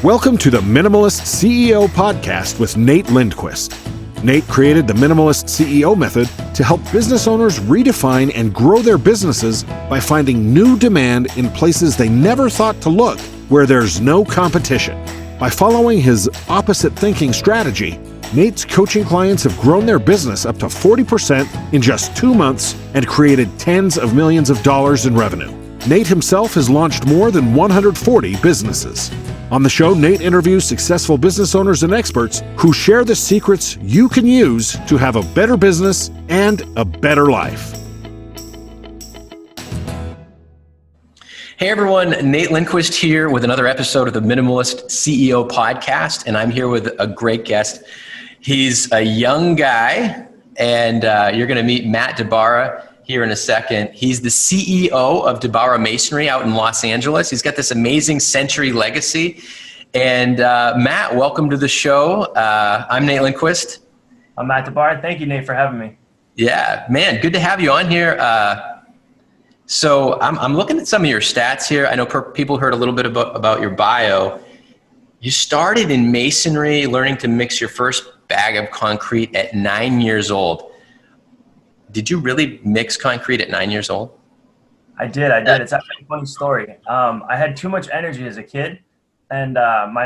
Welcome to the Minimalist CEO Podcast with Nate Lindquist. Nate created the Minimalist CEO method to help business owners redefine and grow their businesses by finding new demand in places they never thought to look, where there's no competition. By following his opposite thinking strategy, Nate's coaching clients have grown their business up to 40% in just 2 months and created tens of millions of dollars in revenue. Nate himself has launched more than 140 businesses. On the show, Nate interviews successful business owners and experts who share the secrets you can use to have a better business and a better life. Hey everyone, Nate Lindquist here with another episode of the Minimalist CEO Podcast, and I'm here with a great guest. He's a young guy, and you're going to meet Matt DiBara here in a second. He's the CEO of DiBara Masonry out in Los Angeles. He's got this amazing century legacy. And Matt, welcome to the show. I'm Nate Lindquist. I'm Matt DiBara. Thank you, Nate, for having me. Yeah, man, good to have you on here. So I'm looking at some of your stats here. I know people heard a little bit about your bio. You started in masonry, learning to mix your first bag of concrete at 9 years old. Did you really mix concrete at 9 years old? I did. It's actually a funny story. I had too much energy as a kid, and my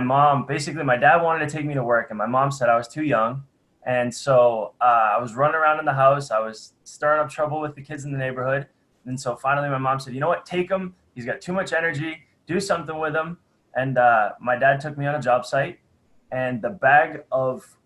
dad wanted to take me to work, and my mom said I was too young. And so I was running around in the house. I was stirring up trouble with the kids in the neighborhood. And so finally my mom said, you know what, take him. He's got too much energy. Do something with him. And my dad took me on a job site, and the bag of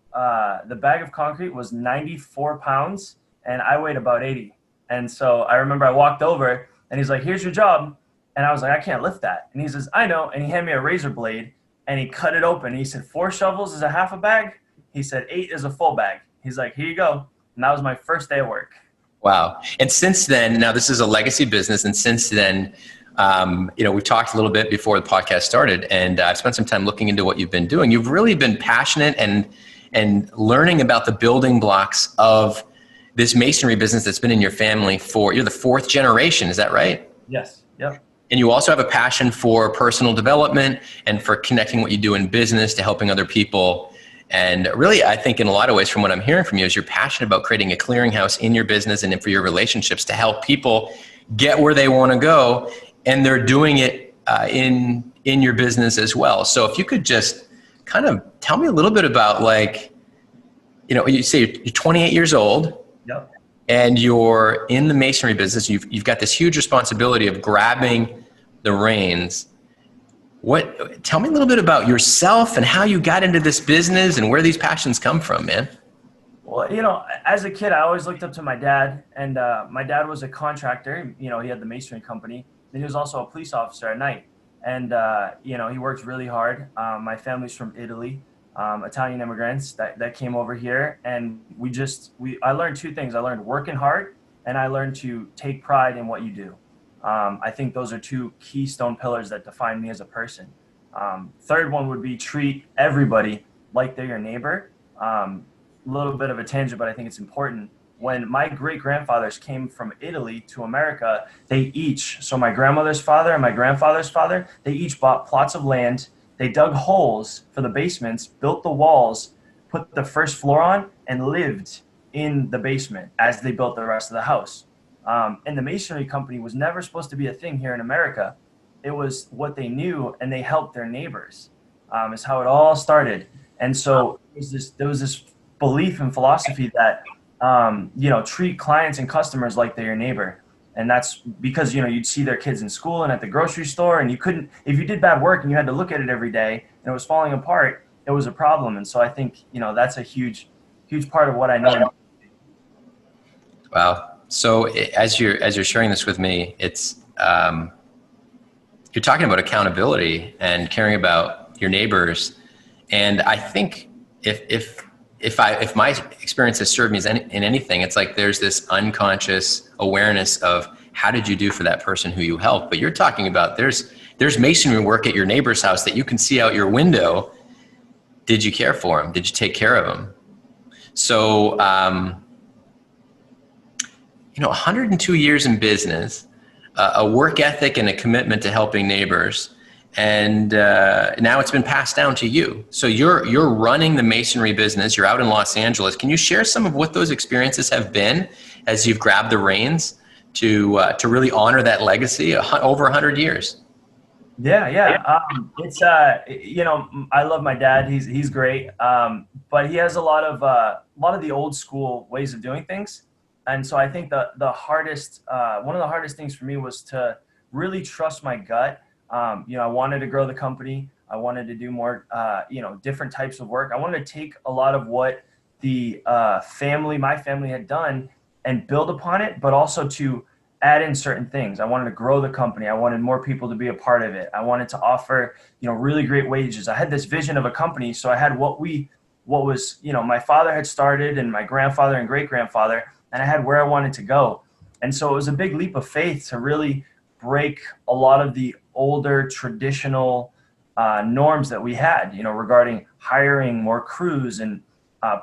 concrete was 94 pounds. And I weighed about 80. And so I remember I walked over and he's like, here's your job. And I was like, I can't lift that. And he says, I know. And he handed me a razor blade and he cut it open. He said, 4 shovels is a half a bag. He said, 8 is a full bag. He's like, here you go. And that was my first day of work. Wow. And since then, now this is a legacy business. And since then, we talked a little bit before the podcast started, and I've spent some time looking into what you've been doing. You've really been passionate and learning about the building blocks of this masonry business that's been in your family you're the 4th generation, is that right? Yes. Yep. And you also have a passion for personal development and for connecting what you do in business to helping other people. And really, I think in a lot of ways from what I'm hearing from you is you're passionate about creating a clearinghouse in your business and for your relationships to help people get where they want to go. And they're doing it in your business as well. So if you could just kind of tell me a little bit about, you say you're 28 years old. Yep. And you're in the masonry business. You've got this huge responsibility of grabbing the reins. Tell me a little bit about yourself and how you got into this business and where these passions come from, man. Well, as a kid, I always looked up to my dad, and my dad was a contractor. He had the masonry company. Then he was also a police officer at night. And, he worked really hard. My family's from Italy. Italian immigrants that came over here, and I learned 2 things. I learned working hard, and I learned to take pride in what you do. I think those are 2 keystone pillars that define me as a person. Third one would be treat everybody like they're your neighbor. A little bit of a tangent, but I think it's important. When my great-grandfathers came from Italy to America, so my grandmother's father and my grandfather's father, they each bought plots of land. They dug holes for the basements, built the walls, put the first floor on, and lived in the basement as they built the rest of the house. And the masonry company was never supposed to be a thing here in America. It was what they knew, and they helped their neighbors, is how it all started. And so there was this belief and philosophy that, treat clients and customers like they're your neighbor. And that's because, you'd see their kids in school and at the grocery store, and if you did bad work and you had to look at it every day and it was falling apart, it was a problem. And so I think, that's a huge, huge part of what I know. Wow. So as you're sharing this with me, it's, you're talking about accountability and caring about your neighbors. And I think if my experience has served me in anything, it's like there's this unconscious awareness of how did you do for that person who you helped. But you're talking about there's masonry work at your neighbor's house that you can see out your window. Did you care for him? Did you take care of him? So, 102 years in business, a work ethic and a commitment to helping neighbors. and now it's been passed down to you. So you're running the masonry business. You're out in Los Angeles. Can you share some of what those experiences have been as you've grabbed the reins to really honor that legacy over 100 years? Yeah. It's I love my dad. He's great, but he has a lot of the old school ways of doing things, and so I think the hardest one of the hardest things for me was to really trust my gut. I wanted to grow the company. I wanted to do more different types of work. I wanted to take a lot of what the my family had done and build upon it, but also to add in certain things. I wanted to grow the company. I wanted more people to be a part of it. I wanted to offer, really great wages. I had this vision of a company. So I had what was, my father had started and my grandfather and great grandfather, and I had where I wanted to go. And so it was a big leap of faith to really break a lot of the older traditional norms that we had, regarding hiring more crews and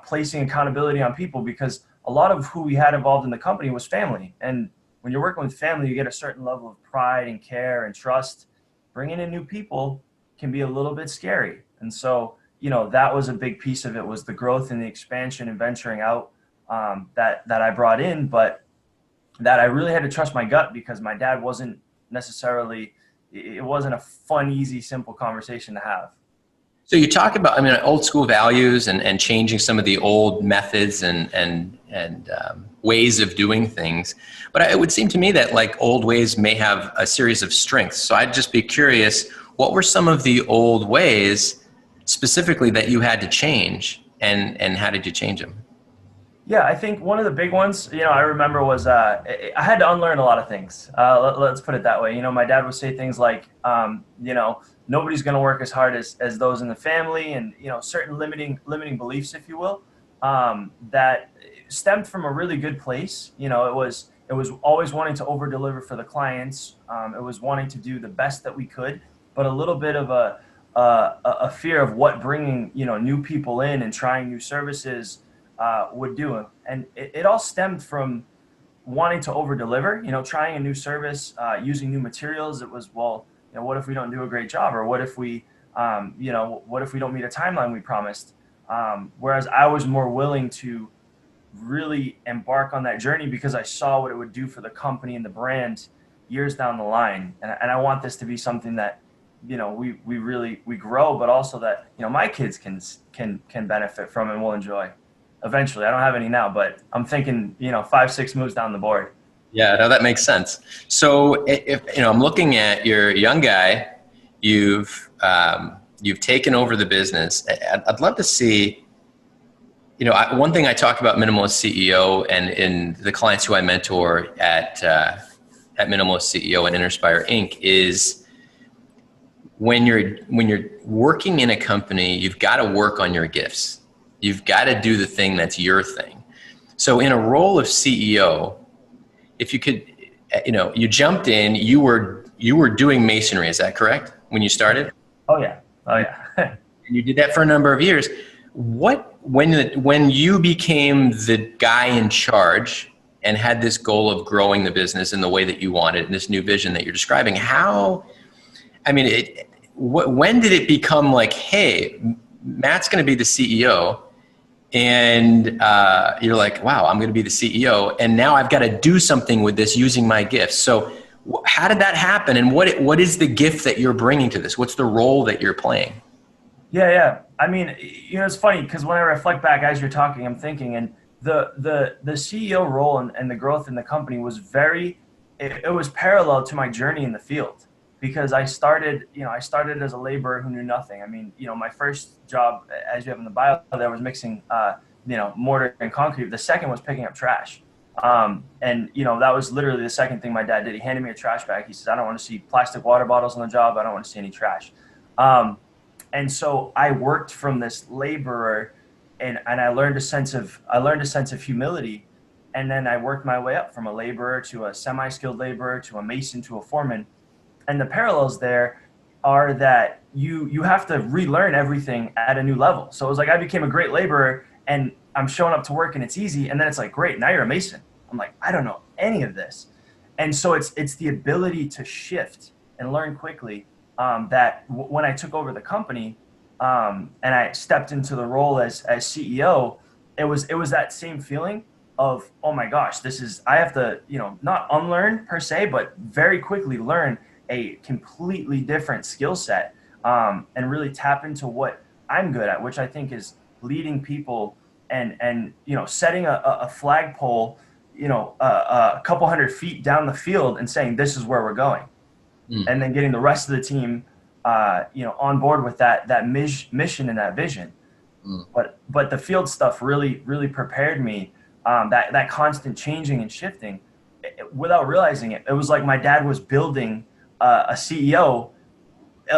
placing accountability on people, because a lot of who we had involved in the company was family. And when you're working with family, you get a certain level of pride and care and trust. Bringing in new people can be a little bit scary. And so, that was a big piece of it, was the growth and the expansion and venturing out that I brought in, but that I really had to trust my gut, because my dad wasn't necessarily, it wasn't a fun, easy, simple conversation to have. So you talk about, old school values and changing some of the old methods and ways of doing things. But it would seem to me that like old ways may have a series of strengths. So I'd just be curious, what were some of the old ways specifically that you had to change, and how did you change them? Yeah, I think one of the big ones, I remember was I had to unlearn a lot of things. Let's put it that way. My dad would say things like, nobody's going to work as hard as those in the family, and certain limiting beliefs, if you will, that stemmed from a really good place. It was always wanting to over deliver for the clients. It was wanting to do the best that we could, but a little bit of a fear of what bringing new people in and trying new services would do. And it all stemmed from wanting to over deliver, trying a new service, using new materials. It was, what if we don't do a great job? Or what if we, what if we don't meet a timeline we promised? Whereas I was more willing to really embark on that journey because I saw what it would do for the company and the brand years down the line. And I want this to be something that, we grow, but also that, my kids can benefit from and will enjoy eventually. I don't have any now, but I'm thinking, 5-6 moves down the board. Yeah, no, that makes sense. So if I'm looking at your young guy, you've taken over the business. I'd love to see, one thing I talk about Minimalist CEO and in the clients who I mentor at Minimalist CEO and Inspire Inc. is when you're working in a company, you've got to work on your gifts. You've got to do the thing that's your thing. So in a role of CEO, if you could, you jumped in, you were doing masonry. Is that correct? When you started? Oh yeah. And you did that for a number of years. When you became the guy in charge and had this goal of growing the business in the way that you wanted, and this new vision that you're describing, when did it become like, hey, Matt's going to be the CEO? And you're like, wow, I'm going to be the CEO. And now I've got to do something with this using my gifts. So how did that happen? And what is the gift that you're bringing to this? What's the role that you're playing? Yeah. It's funny because when I reflect back as you're talking, I'm thinking, and the CEO role and the growth in the company was it was parallel to my journey in the field. Because I started as a laborer who knew nothing. My first job, as you have in the bio, there was mixing, mortar and concrete. The second was picking up trash. That was literally the second thing my dad did. He handed me a trash bag. He says, I don't want to see plastic water bottles on the job. I don't want to see any trash. And so I worked from this laborer and I learned a sense of humility. And then I worked my way up from a laborer to a semi-skilled laborer to a mason to a foreman. And the parallels there are that you have to relearn everything at a new level. So it was like I became a great laborer and I'm showing up to work and it's easy. And then it's like, great, now you're a mason. I'm like, I don't know any of this. And so it's the ability to shift and learn quickly when I took over the company, and I stepped into the role as CEO, it was that same feeling of, oh my gosh, I have to, not unlearn per se, but very quickly learn a completely different skill set, and really tap into what I'm good at, which I think is leading people and setting a flagpole, a couple 100 feet down the field and saying, this is where we're going. And then getting the rest of the team, on board with that mission and that vision. But the field stuff really, really prepared me, that constant changing and shifting without realizing it. It was like my dad was building a CEO,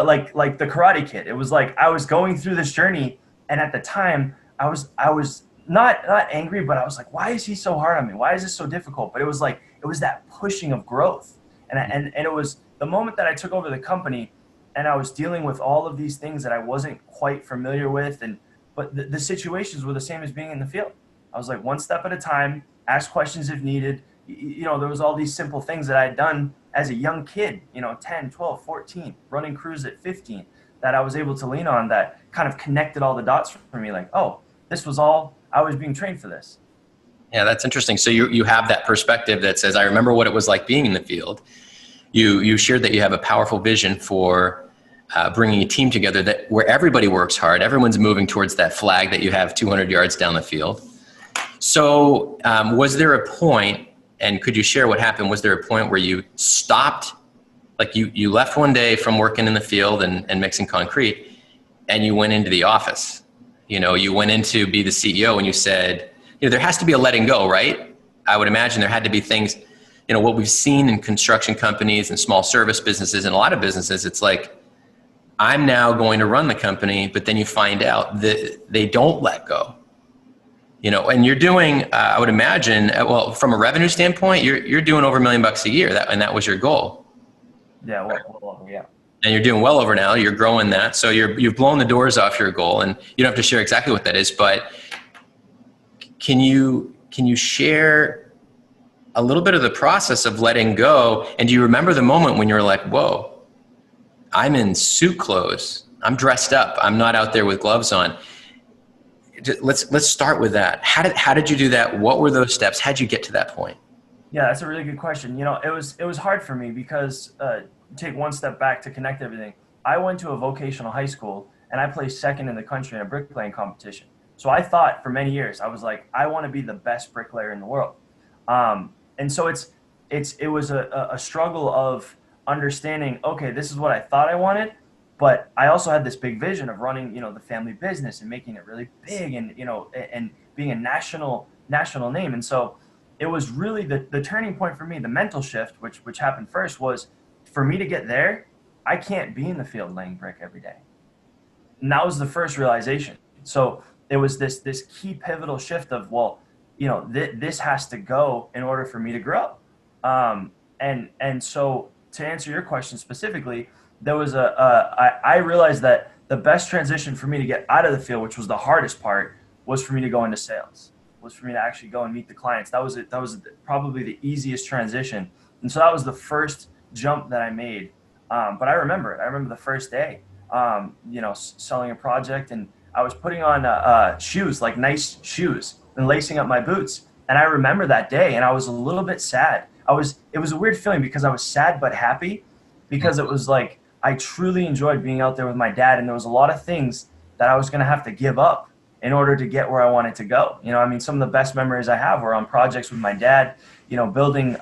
like the Karate Kid. It was like I was going through this journey, and at the time I was not angry, but I was like, why is he so hard on me? Why is this so difficult? But it was that pushing of growth. And it was the moment that I took over the company, and I was dealing with all of these things that I wasn't quite familiar with. But the situations were the same as being in the field. I was like, one step at a time, ask questions if needed. There was all these simple things that I had done as a young kid, 10, 12, 14, running crews at 15, that I was able to lean on, that kind of connected all the dots for me. Like, oh, this was all, I was being trained for this. Yeah, that's interesting. So you have that perspective that says, I remember what it was like being in the field. You shared that you have a powerful vision for bringing a team together where everybody works hard. Everyone's moving towards that flag that you have 200 yards down the field. So was there a point, and could you share what happened? Was there a point where you stopped, like you left one day from working in the field and mixing concrete, and you went into the office? You went in to be the CEO, and you said, there has to be a letting go, right? I would imagine there had to be things, what we've seen in construction companies and small service businesses and a lot of businesses, it's like, I'm now going to run the company, but then you find out that they don't let go. And you're doing, I would imagine, well, from a revenue standpoint, you're doing over $1 million a year, and that was your goal. Yeah, well over, yeah. And you're doing well over now. You're growing that, so you've blown the doors off your goal, and you don't have to share exactly what that is. But can you share a little bit of the process of letting go? And do you remember the moment when you were like, "Whoa, I'm in suit clothes. I'm dressed up. I'm not out there with gloves on." Let's start with that. How did you do that? What were those steps? How'd you get to that point? Yeah, that's a really good question. It was hard for me because take one step back to connect everything. I went to a vocational high school, and I placed second in the country in a bricklaying competition. So I thought for many years, I was like, I want to be the best bricklayer in the world. And so it was a struggle of understanding, okay, this is what I thought I wanted, but I also had this big vision of running, the family business and making it really big, and and being a national name. And so it was really the turning point for me. The mental shift, which happened first, was for me to get there, I can't be in the field laying brick every day. And that was the first realization. So it was this key pivotal shift of, well, this has to go in order for me to grow. And so to answer your question specifically, there was I realized that the best transition for me to get out of the field, which was the hardest part, was for me to go into sales, was for me to actually go and meet the clients. That was probably the easiest transition. And so that was the first jump that I made. But I remember it. I remember the first day, selling a project, and I was putting on shoes, like nice shoes, and lacing up my boots. And I remember that day, and I was a little bit sad. It was a weird feeling because I was sad but happy, because it was like I truly enjoyed being out there with my dad, and there was a lot of things that I was going to have to give up in order to get where I wanted to go. Some of the best memories I have were on projects with my dad, building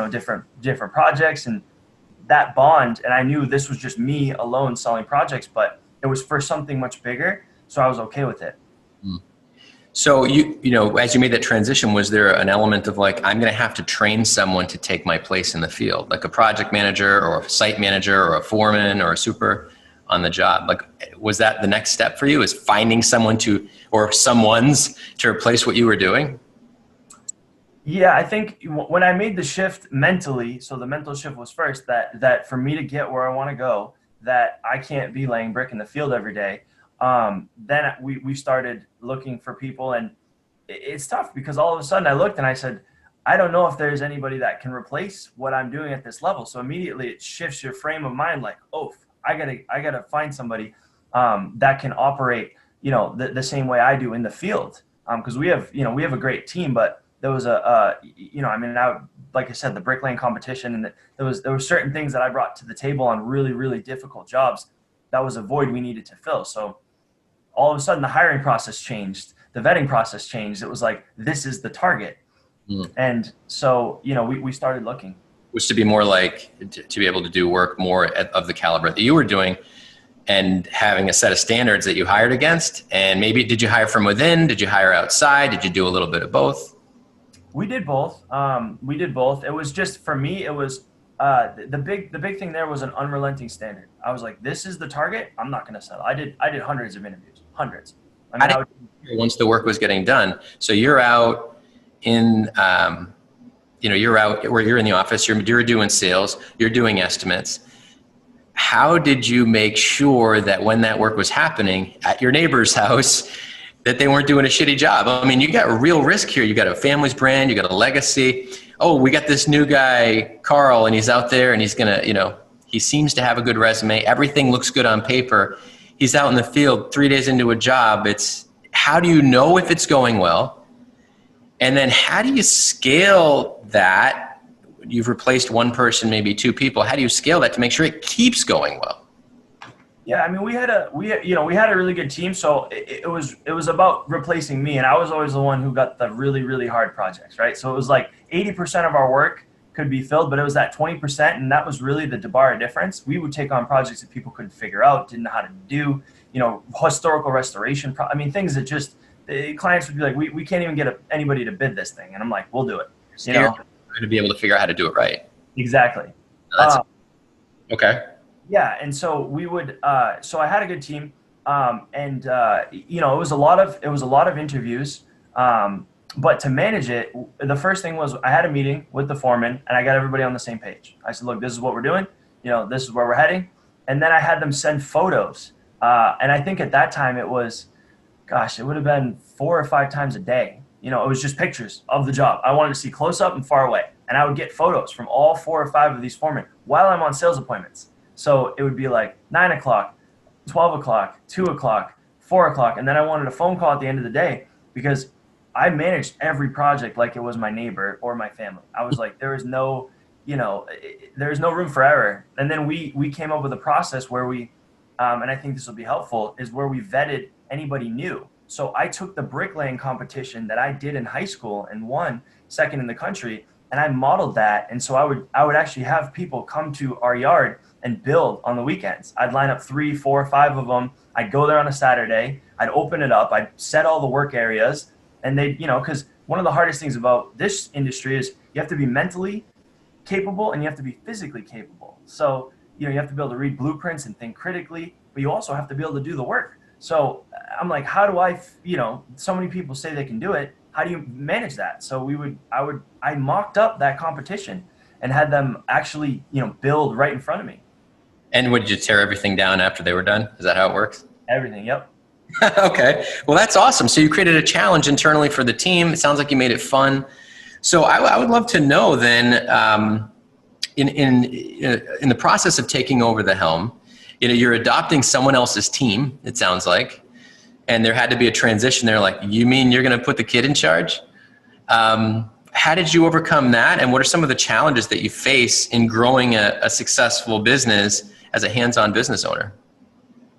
different projects, and that bond. And I knew this was just me alone selling projects, but it was for something much bigger, so I was okay with it. So as you made that transition, was there an element of like, I'm going to have to train someone to take my place in the field, like a project manager or a site manager or a foreman or a super on the job? Like, was that the next step for you, is finding someone or someone's to replace what you were doing? Yeah, I think when I made the shift mentally, so the mental shift was first, that for me to get where I want to go, that I can't be laying brick in the field every day. Then we started looking for people, and it's tough because all of a sudden I looked and I said, I don't know if there's anybody that can replace what I'm doing at this level. So immediately it shifts your frame of mind, like, oh, I gotta find somebody that can operate, the same way I do in the field. Because we have a great team, but there was like I said, the bricklaying competition, and there were certain things that I brought to the table on really, really difficult jobs. That was a void we needed to fill. So all of a sudden the hiring process changed, the vetting process changed. It was like, this is the target. And so, we started looking. Which to be more like, to be able to do work more of the caliber that you were doing, and having a set of standards that you hired against. And maybe, did you hire from within? Did you hire outside? Did you do a little bit of both? We did both. It was just, for me, it was the big thing there was an unrelenting standard. I was like, this is the target. I'm not going to settle. I did hundreds of interviews, hundreds. Once the work was getting done. So you're out in, you're out where you're in the office, you're doing sales, you're doing estimates. How did you make sure that when that work was happening at your neighbor's house, that they weren't doing a shitty job? I mean, you got a real risk here. You got a family's brand, you got a legacy. Oh, we got this new guy, Carl, and he's out there and he's gonna, he seems to have a good resume. Everything looks good on paper. He's out in the field 3 days into a job. It's, how do you know if it's going well? And then how do you scale that? You've replaced one person, maybe two people. How do you scale that to make sure it keeps going well? Yeah, I mean, we had a really good team. So it was about replacing me, and I was always the one who got the really, really hard projects, right? So it was like 80% of our work could be filled, but it was that 20%, and that was really the DiBara difference. We would take on projects that people couldn't figure out, didn't know how to do, historical restoration. Things that just the clients would be like, we can't even get anybody to bid this thing, and I'm like, we'll do it. To be able to figure out how to do it right. Exactly. Okay. Yeah, and so we would. So I had a good team, and it was a lot of interviews. But to manage it, the first thing was I had a meeting with the foreman, and I got everybody on the same page. I said, "Look, this is what we're doing. This is where we're heading." And then I had them send photos, and I think at that time it was, it would have been 4 or 5 times a day. It was just pictures of the job. I wanted to see close up and far away, and I would get photos from all 4 or 5 of these foremen while I'm on sales appointments. So it would be like 9 o'clock, 12 o'clock, 2 o'clock, 4 o'clock. And then I wanted a phone call at the end of the day because I managed every project like it was my neighbor or my family. I was like, there is no room for error. And then we came up with a process where we, and I think this will be helpful, is where we vetted anybody new. So I took the bricklaying competition that I did in high school and won second in the country, and I modeled that. And so I would actually have people come to our yard and build on the weekends. I'd line up 3, 4, 5 of them. I'd go there on a Saturday. I'd open it up. I'd set all the work areas. And they, because one of the hardest things about this industry is you have to be mentally capable and you have to be physically capable. So, you have to be able to read blueprints and think critically, but you also have to be able to do the work. So I'm like, how do I, so many people say they can do it. How do you manage that? So I mocked up that competition and had them actually, build right in front of me. And would you tear everything down after they were done? Is that how it works? Everything. Yep. Okay. Well, that's awesome. So you created a challenge internally for the team. It sounds like you made it fun. So I would love to know then, in the process of taking over the helm, you're adopting someone else's team, it sounds like, and there had to be a transition there. Like, you mean you're going to put the kid in charge? How did you overcome that? And what are some of the challenges that you face in growing a successful business as a hands-on business owner?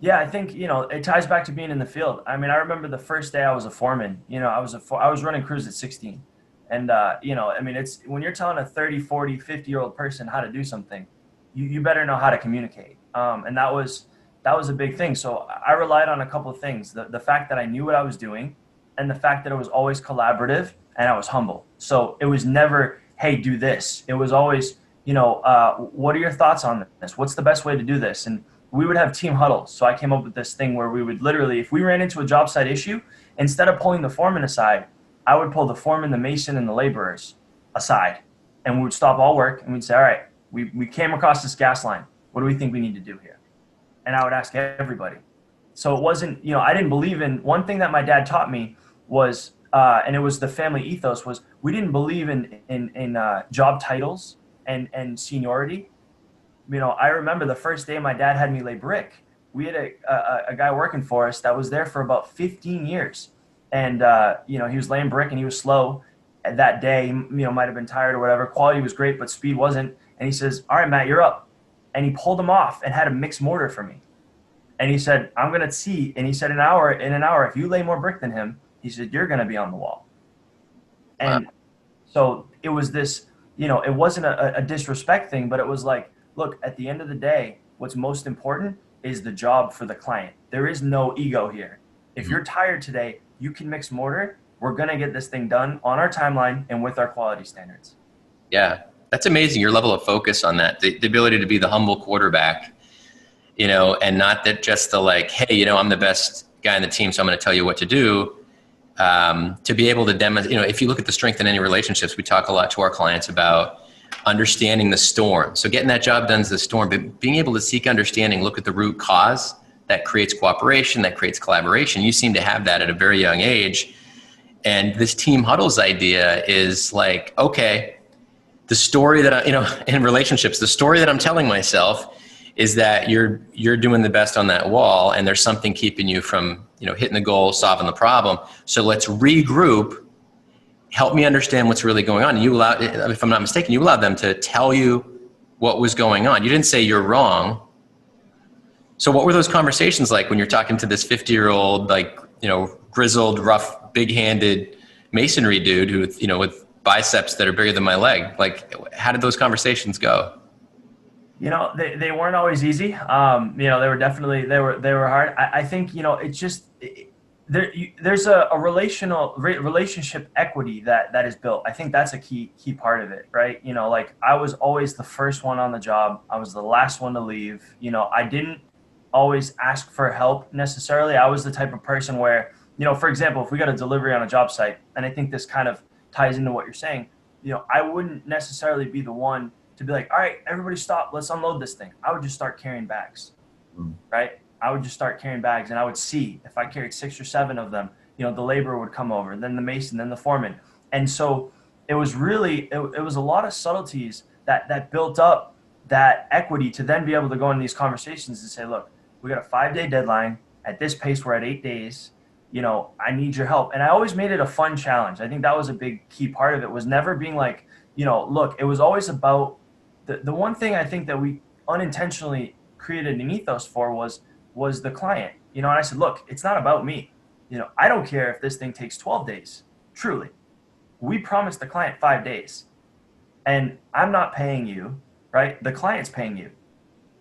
Yeah, I think, it ties back to being in the field. I remember the first day I was a foreman, I was running crews at 16. And, it's when you're telling a 30, 40, 50-year-old person how to do something, you better know how to communicate. And that was a big thing. So I relied on a couple of things. The fact that I knew what I was doing, and the fact that it was always collaborative, and I was humble. So it was never, hey, do this. It was always, what are your thoughts on this? What's the best way to do this? And we would have team huddles. So I came up with this thing where we would literally, if we ran into a job site issue, instead of pulling the foreman aside, I would pull the foreman, the mason, and the laborers aside. And we would stop all work and we'd say, all right, we came across this gas line. What do we think we need to do here? And I would ask everybody. So it wasn't, I didn't believe in, one thing that my dad taught me was, and it was the family ethos, was we didn't believe in job titles and seniority. I remember the first day my dad had me lay brick. We had a guy working for us that was there for about 15 years. And, he was laying brick and he was slow that day, might have been tired or whatever. Quality was great, but speed wasn't. And he says, all right, Matt, you're up. And he pulled him off and had a mixed mortar for me. And he said, I'm going to see. And he said, in an hour, if you lay more brick than him, he said, you're going to be on the wall. And so it was this, it wasn't a disrespect thing, but it was like, look, at the end of the day, what's most important is the job for the client. There is no ego here. If you're tired today, you can mix mortar. We're going to get this thing done on our timeline and with our quality standards. Yeah, that's amazing. Your level of focus on that, the ability to be the humble quarterback, and not that just the like, hey, I'm the best guy on the team, so I'm going to tell you what to do. To be able to demonstrate, if you look at the strength in any relationships, we talk a lot to our clients about understanding the storm. So getting that job done is the storm, but being able to seek understanding, look at the root cause that creates cooperation, that creates collaboration. You seem to have that at a very young age. And this team huddles idea is like, okay, the story that in relationships, the story that I'm telling myself is that you're doing the best on that wall, and there's something keeping you from, hitting the goal, solving the problem. So let's regroup, help me understand what's really going on. And you allowed, if I'm not mistaken, you allowed them to tell you what was going on. You didn't say you're wrong. So what were those conversations like when you're talking to this 50-year-old, grizzled, rough, big-handed masonry dude who, with biceps that are bigger than my leg? Like, how did those conversations go? They weren't always easy. They were definitely, they were hard. I think, it's just, there's a relationship equity that is built. I think that's a key part of it, right? I was always the first one on the job. I was the last one to leave. I didn't always ask for help necessarily. I was the type of person where, for example, if we got a delivery on a job site, and I think this kind of ties into what you're saying, I wouldn't necessarily be the one to be like, all right, everybody stop, let's unload this thing. I would just start carrying bags, right? I would just start carrying bags, and I would see if I carried 6 or 7 of them, the laborer would come over, then the mason, then the foreman. And so it was really, it was a lot of subtleties that built up that equity to then be able to go in these conversations and say, look, we got a 5-day deadline. At this pace, we're at 8 days. I need your help. And I always made it a fun challenge. I think that was a big key part of it, was never being like, look, it was always about the one thing I think that we unintentionally created an ethos for was the client. And I said, look, it's not about me. I don't care if this thing takes 12 days. Truly. We promised the client 5 days. And I'm not paying you, right? The client's paying you.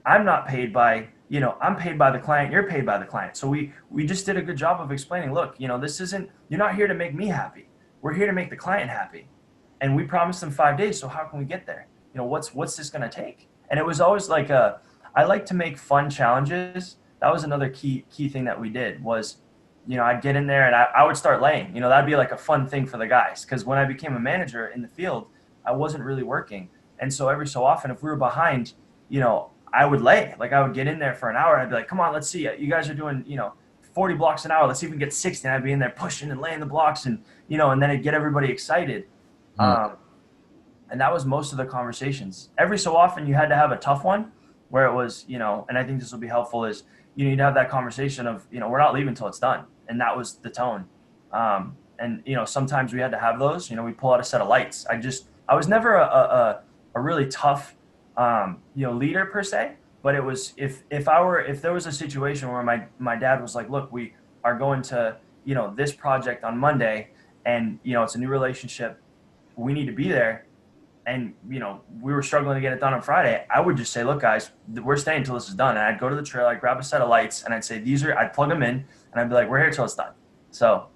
I'm not paid by, I'm paid by the client, you're paid by the client. So we just did a good job of explaining, look, this isn't, you're not here to make me happy. We're here to make the client happy. And we promised them 5 days, so how can we get there? What's this going to take? And it was always like I like to make fun challenges. That was another key thing that we did was, I'd get in there and I would start laying. That'd be like a fun thing for the guys. Because when I became a manager in the field, I wasn't really working. And so every so often, if we were behind, I would lay. Like I would get in there for an hour and I'd be like, come on, let's see. You guys are doing, 40 blocks an hour. Let's see if we can get 60. And I'd be in there pushing and laying the blocks and, and then it'd get everybody excited. And that was most of the conversations. Every so often you had to have a tough one where it was, and I think this will be helpful is, you need to have that conversation of, we're not leaving until it's done. And that was the tone. And, sometimes we had to have those, we pull out a set of lights. I was never a really tough, leader per se, but it was, if there was a situation where my dad was like, look, we are going to, this project on Monday and, it's a new relationship. We need to be there. And, we were struggling to get it done on Friday. I would just say, look, guys, we're staying until this is done. And I'd go to the trailer, I'd grab a set of lights and I'd say, I'd plug them in and I'd be like, we're here till it's done. So,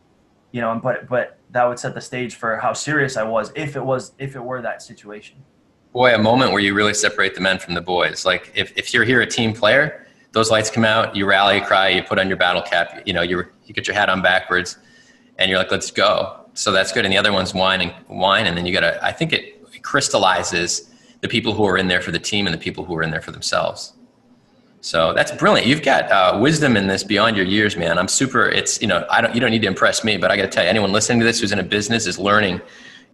but that would set the stage for how serious I was if it were that situation. Boy, a moment where you really separate the men from the boys. Like if you're here a team player, those lights come out, you rally cry, you put on your battle cap, you get your hat on backwards and you're like, let's go. So that's good. And the other one's whine. And then I think it crystallizes the people who are in there for the team and the people who are in there for themselves. So that's brilliant. You've got wisdom in this beyond your years, man. I'm super, you don't need to impress me, but I got to tell you, anyone listening to this who's in a business is learning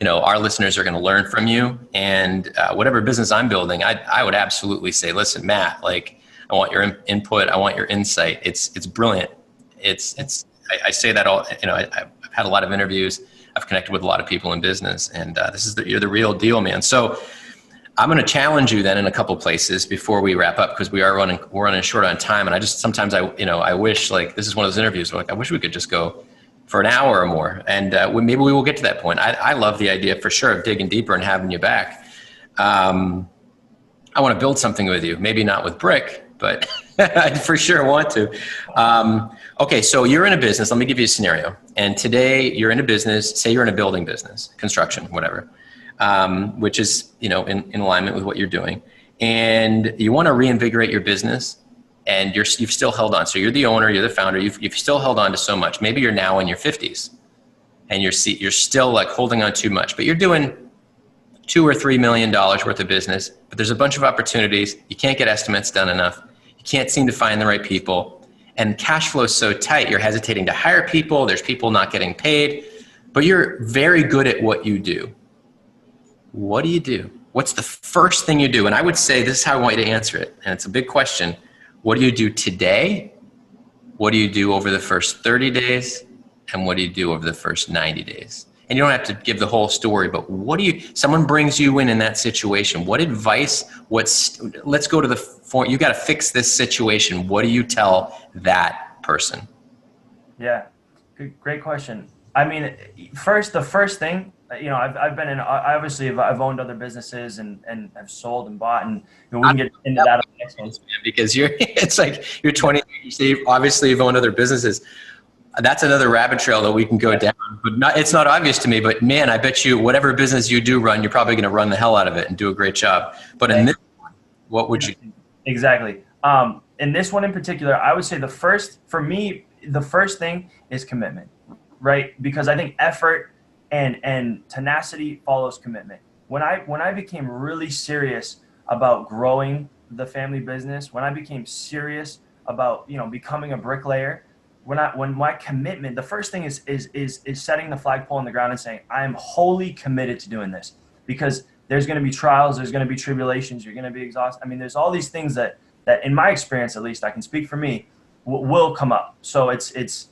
our listeners are going to learn from you. And whatever business I'm building, I would absolutely say, listen, Matt, like, I want your input. I want your insight. It's brilliant. I say that all, I've had a lot of interviews. I've connected with a lot of people in business, and you're the real deal, man. So I'm going to challenge you then in a couple places before we wrap up, because we're running short on time. And sometimes I wish, like, this is one of those interviews where, like, I wish we could just go for an hour or more. And maybe we will get to that point. I love the idea for sure of digging deeper and having you back. I want to build something with you, maybe not with brick, but I for sure want to. Okay, so you're in a business. Let me give you a scenario. And today you're in a business, say you're in a building business, construction, whatever, which is, in alignment with what you're doing. And you want to reinvigorate your business, and you've still held on. So you're the owner, you're the founder, you've still held on to so much. Maybe you're now in your 50s and you're still like holding on too much, but you're doing $2 or $3 million worth of business, but there's a bunch of opportunities. You can't get estimates done enough. You can't seem to find the right people, and cash flow is so tight, you're hesitating to hire people. There's people not getting paid, but you're very good at what you do. What do you do? What's the first thing you do? And I would say, this is how I want you to answer it. And it's a big question. What do you do today? What do you do over the first 30 days? And what do you do over the first 90 days? And you don't have to give the whole story, but someone brings you in that situation. What advice, let's go to you got to fix this situation. What do you tell that person? Yeah, great question. I mean, the first thing, I've owned other businesses and have sold and bought, and we can get into that on the next one. Because it's like you're 20, you say obviously you've owned other businesses. That's another rabbit trail that we can go down, but it's not obvious to me, but man, I bet you whatever business you do run, you're probably going to run the hell out of it and do a great job. But in this one, what would you do? Exactly. In this one in particular, I would say the first thing is commitment, right? Because I think effort and tenacity follows commitment. When I became really serious about growing the family business, when I became serious about, becoming a bricklayer, when my commitment, the first thing is setting the flagpole on the ground and saying, I am wholly committed to doing this, because there's going to be trials, there's going to be tribulations, you're going to be exhausted. I mean, there's all these things that in my experience, at least I can speak for me, will come up. So it's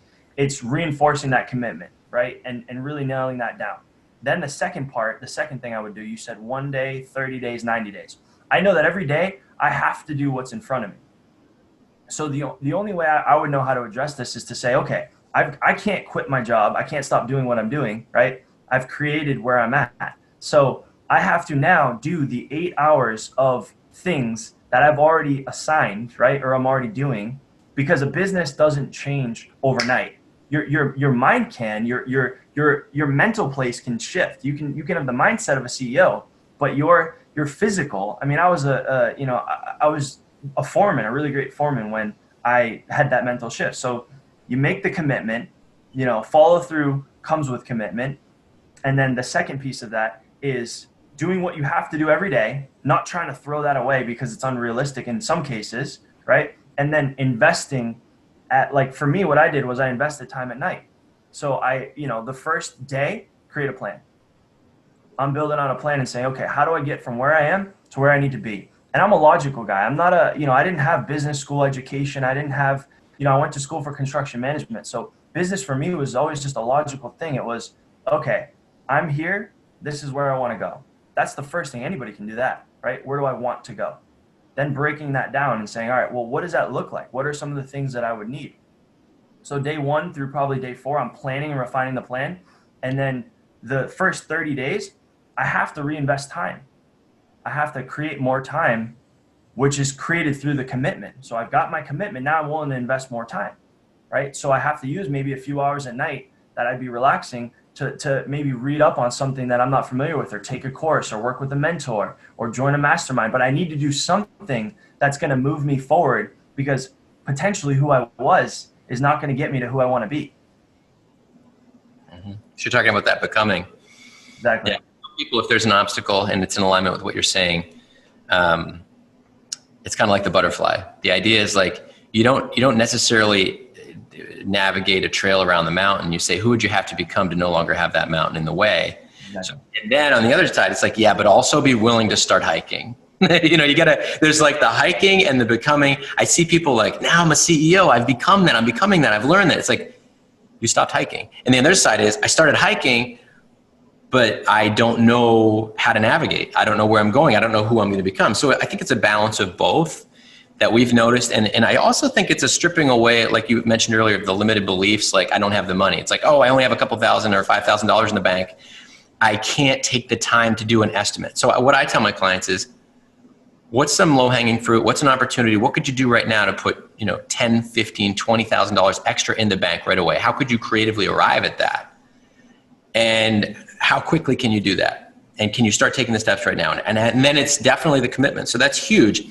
reinforcing that commitment, right? And really nailing that down. Then the second thing I would do, you said 1 day, 30 days, 90 days. I know that every day I have to do what's in front of me. So the only way I would know how to address this is to say, okay, I can't quit my job. I can't stop doing what I'm doing, right? I've created where I'm at. So I have to now do the 8 hours of things that I've already assigned, right? Or I'm already doing, because a business doesn't change overnight. Your mind can, your mental place can shift. You can have the mindset of a CEO, but your physical, I mean, I was a foreman, a really great foreman when I had that mental shift. So you make the commitment, follow through comes with commitment. And then the second piece of that is doing what you have to do every day, not trying to throw that away because it's unrealistic in some cases, right? And then investing for me, what I did was I invested time at night. So the first day, create a plan. I'm building on a plan and saying, okay, how do I get from where I am to where I need to be? And I'm a logical guy. I'm not I didn't have business school education. I didn't have, I went to school for construction management. So business for me was always just a logical thing. It was, okay, I'm here. This is where I want to go. That's the first thing. Anybody can do that, right? Where do I want to go? Then breaking that down and saying, all right, well, what does that look like? What are some of the things that I would need? So day 1 through probably day 4, I'm planning and refining the plan. And then the first 30 days, I have to reinvest time. I have to create more time, which is created through the commitment. So I've got my commitment. Now I'm willing to invest more time, right? So I have to use maybe a few hours at night that I'd be relaxing to maybe read up on something that I'm not familiar with, or take a course, or work with a mentor, or join a mastermind. But I need to do something that's going to move me forward, because potentially who I was is not going to get me to who I want to be. Mm-hmm. So you're talking about that becoming. Exactly. Yeah. People, if there's an obstacle and it's in alignment with what you're saying, it's kind of like the butterfly. The idea is like, you don't necessarily navigate a trail around the mountain. You say, who would you have to become to no longer have that mountain in the way? So, and then on the other side, it's like, yeah, but also be willing to start hiking. There's like the hiking and the becoming. I see people like, now I'm a CEO. I've become that. I'm becoming that. I've learned that. It's like, you stopped hiking. And the other side is I started hiking, but I don't know how to navigate. I don't know where I'm going. I don't know who I'm going to become. So I think it's a balance of both that we've noticed. And I also think it's a stripping away, like you mentioned earlier, the limited beliefs, like I don't have the money. It's like, oh, I only have a couple thousand or $5,000 in the bank. I can't take the time to do an estimate. So what I tell my clients is, what's some low-hanging fruit? What's an opportunity? What could you do right now to put, $10, $15, $20,000 extra in the bank right away? How could you creatively arrive at that? And how quickly can you do that? And can you start taking the steps right now? And then it's definitely the commitment. So that's huge.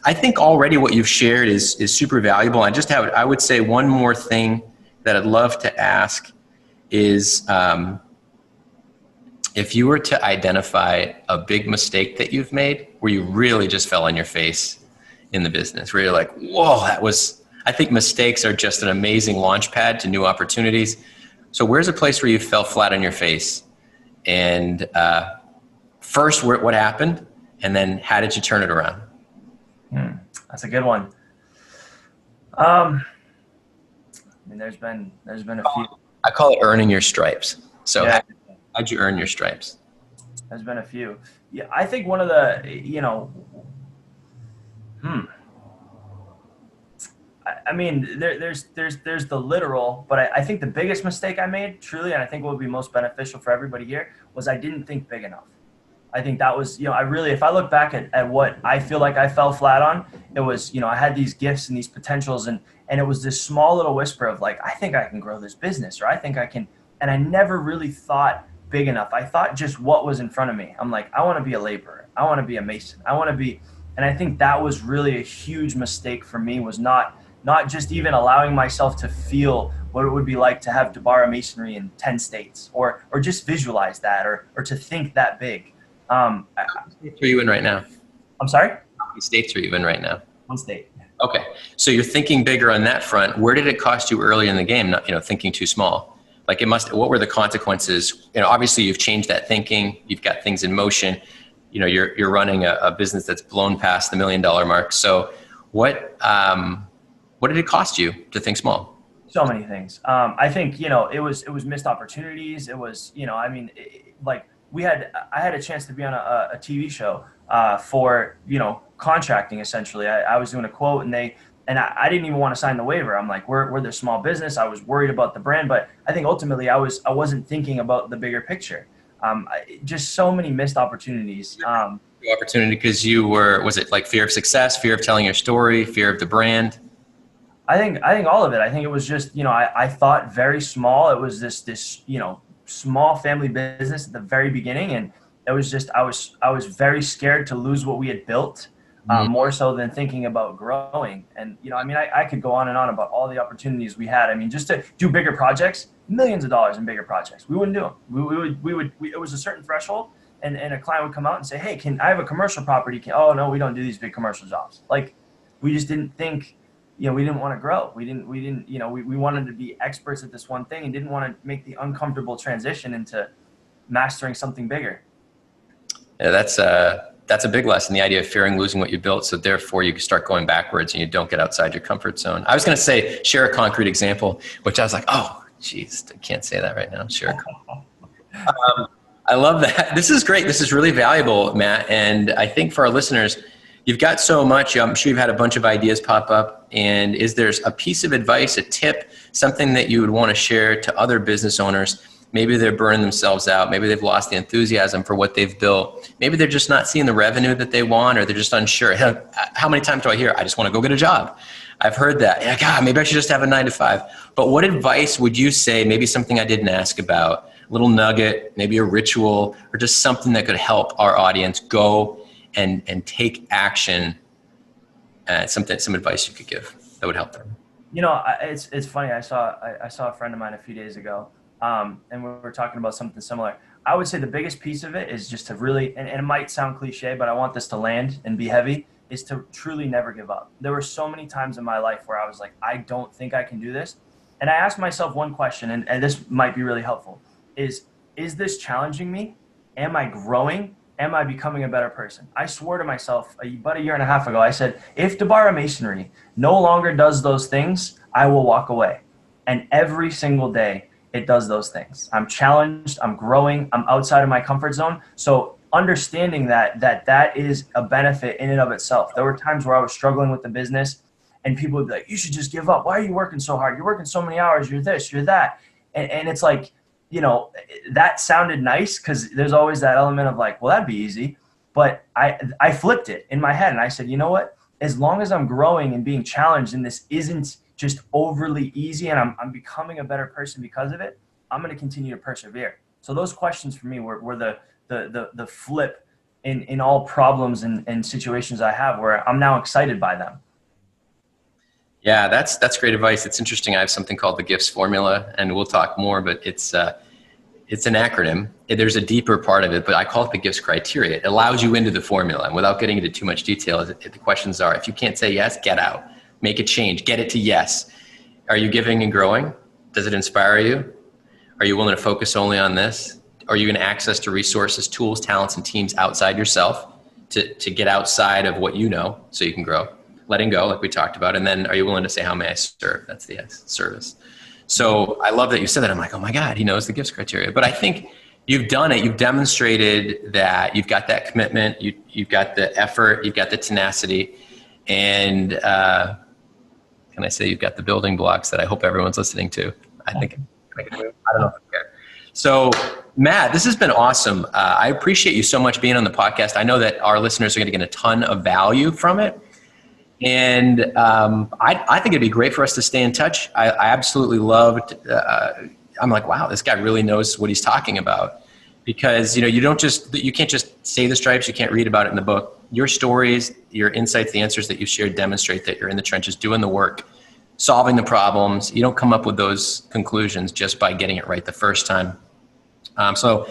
I think already what you've shared is super valuable. I would say one more thing that I'd love to ask is, if you were to identify a big mistake that you've made where you really just fell on your face in the business, where you're like, whoa, I think mistakes are just an amazing launch pad to new opportunities. So where's a place where you fell flat on your face? And first, what happened? And then how did you turn it around? That's a good one. There's been a few. I call it earning your stripes. So yeah. How'd you earn your stripes? There's been a few. Yeah, I think one of the, there's the literal, but I think the biggest mistake I made, truly, and I think what would be most beneficial for everybody here, was I didn't think big enough. I think that was, if I look back at what I feel like I fell flat on, it was, I had these gifts and these potentials, and it was this small little whisper of like, I think I can grow this business, or I think I can, and I never really thought big enough. I thought just what was in front of me. I'm like, I want to be a laborer. I want to be a mason. And I think that was really a huge mistake for me, was not just even allowing myself to feel what it would be like to have DiBara Masonry in 10 states, or just visualize that, or to think that big. How many states are you in right now? I'm sorry? How many states are you in right now? One state. Okay. So you're thinking bigger on that front. Where did it cost you early in the game, not, thinking too small? Like what were the consequences? Obviously you've changed that thinking. You've got things in motion. You're running a business that's blown past the $1 million mark. So what did it cost you to think small? So many things. I think, it was missed opportunities. It was, I had a chance to be on a TV show for, contracting essentially. I was doing a quote, and I didn't even want to sign the waiver. I'm like, we're the small business. I was worried about the brand, but I think ultimately I wasn't thinking about the bigger picture. Just so many missed opportunities. Opportunity because was it like fear of success, fear of telling your story, fear of the brand? I think all of it. I think it was just, I thought very small. It was this small family business at the very beginning, and it was just I was very scared to lose what we had built, more so than thinking about growing. And I could go on and on about all the opportunities we had. Just to do bigger projects, millions of dollars in bigger projects, we wouldn't do them. We would it was a certain threshold, and a client would come out and say, hey, I have a commercial property? Oh no, we don't do these big commercial jobs. Like, we just didn't think. We didn't want to grow. We wanted to be experts at this one thing, and didn't want to make the uncomfortable transition into mastering something bigger. Yeah, that's a big lesson, the idea of fearing losing what you built. So therefore you start going backwards and you don't get outside your comfort zone. I was going to say, share a concrete example, which I was like, oh, geez, I can't say that right now. Share I love that. This is great. This is really valuable, Matt. And I think for our listeners, you've got so much. I'm sure you've had a bunch of ideas pop up. And is there a piece of advice, a tip, something that you would want to share to other business owners? Maybe they're burning themselves out. Maybe they've lost the enthusiasm for what they've built. Maybe they're just not seeing the revenue that they want, or they're just unsure. How many times do I hear, I just want to go get a job? I've heard that. Yeah, God, maybe I should just have a 9-to-5. But what advice would you say, maybe something I didn't ask about, a little nugget, maybe a ritual, or just something that could help our audience go and take action? Some advice you could give that would help them. It's funny. I saw a friend of mine a few days ago, and we were talking about something similar. I would say the biggest piece of it is just to really, and it might sound cliche, but I want this to land and be heavy, is to truly never give up. There were so many times in my life where I was like, I don't think I can do this. And I asked myself one question, and this might be really helpful, is this challenging me? am I growing? Am I becoming a better person? I swore to myself about a year and a half ago, I said, if DiBara Masonry no longer does those things, I will walk away. And every single day it does those things. I'm challenged, I'm growing, I'm outside of my comfort zone. So understanding that is a benefit in and of itself. There were times where I was struggling with the business and people would be like, you should just give up. Why are you working so hard? You're working so many hours. You're this, you're that. And it's like, you know, that sounded nice because there's always that element of like, well, that'd be easy. But I flipped it in my head and I said, you know what? As long as I'm growing and being challenged and this isn't just overly easy and I'm becoming a better person because of it, I'm going to continue to persevere. So those questions for me were the flip in all problems and situations I have where I'm now excited by them. Yeah, that's great advice. It's interesting. I have something called the GIFTS formula, and we'll talk more, but it's an acronym. There's a deeper part of it, but I call it the GIFTS criteria. It allows you into the formula, and without getting into too much detail, the questions are, if you can't say yes, get out. Make a change. Get it to yes. Are you giving and growing? Does it inspire you? Are you willing to focus only on this? Are you going to access to resources, tools, talents, and teams outside yourself to get outside of what you know so you can grow? Letting go, like we talked about. And then are you willing to say, how may I serve? That's the S, service. So I love that you said that. I'm like, oh my God, he knows the GIFTS criteria. But I think you've done it. You've demonstrated that you've got that commitment. You've got the effort. You've got the tenacity. And can I say you've got the building blocks that I hope everyone's listening to? I think I don't know if I care. So Matt, this has been awesome. I appreciate you so much being on the podcast. I know that our listeners are going to get a ton of value from it. And I think it'd be great for us to stay in touch. I absolutely loved, I'm like, wow, this guy really knows what he's talking about. Because, you know, you can't just say the stripes, you can't read about it in the book. Your stories, your insights, the answers that you shared demonstrate that you're in the trenches doing the work, solving the problems. You don't come up with those conclusions just by getting it right the first time. So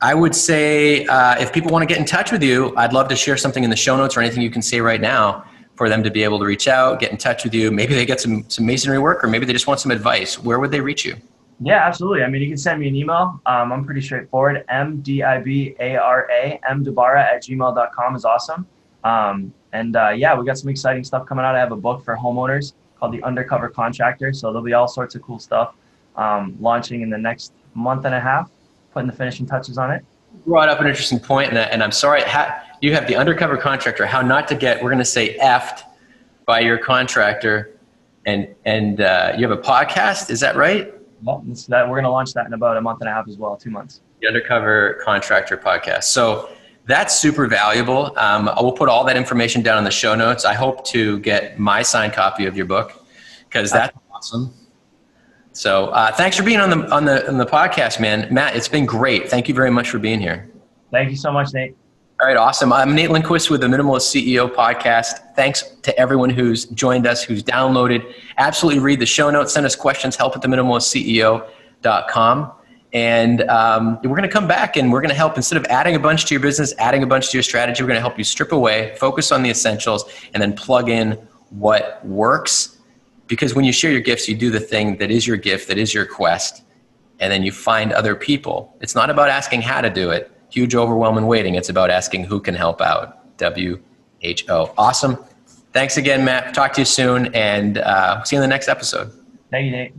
I would say if people want to get in touch with you, I'd love to share something in the show notes or anything you can say right now for them to be able to reach out, get in touch with you. Maybe they get some masonry work, or maybe they just want some advice. Where would they reach you? Yeah, absolutely. I mean, you can send me an email. I'm pretty straightforward. MDIBARA, mdibara@gmail.com is awesome. Yeah, we got some exciting stuff coming out. I have a book for homeowners called the Undercover Contractor. So there'll be all sorts of cool stuff launching in the next month and a half, putting the finishing touches on it. You brought up an interesting point, and I'm sorry, you have the Undercover Contractor, how not to get, we're going to say effed by your contractor, and you have a podcast, is that right? Well, we're going to launch that in about a month and a half as well, 2 months. The Undercover Contractor Podcast. So that's super valuable. We'll put all that information down in the show notes. I hope to get my signed copy of your book because that's awesome. So thanks for being on the podcast, man. Matt, it's been great. Thank you very much for being here. Thank you so much, Nate. All right, awesome. I'm Nate Lindquist with the Minimalist CEO Podcast. Thanks to everyone who's joined us, who's downloaded. Absolutely read the show notes. Send us questions, help@theminimalistceo.com. And we're going to come back and we're going to help, instead of adding a bunch to your business, adding a bunch to your strategy, we're going to help you strip away, focus on the essentials, and then plug in what works. Because when you share your gifts, you do the thing that is your gift, that is your quest, and then you find other people. It's not about asking how to do it. Huge overwhelm and waiting. It's about asking who can help out. WHO. Awesome. Thanks again, Matt. Talk to you soon, and see you in the next episode. Thank you, Nate.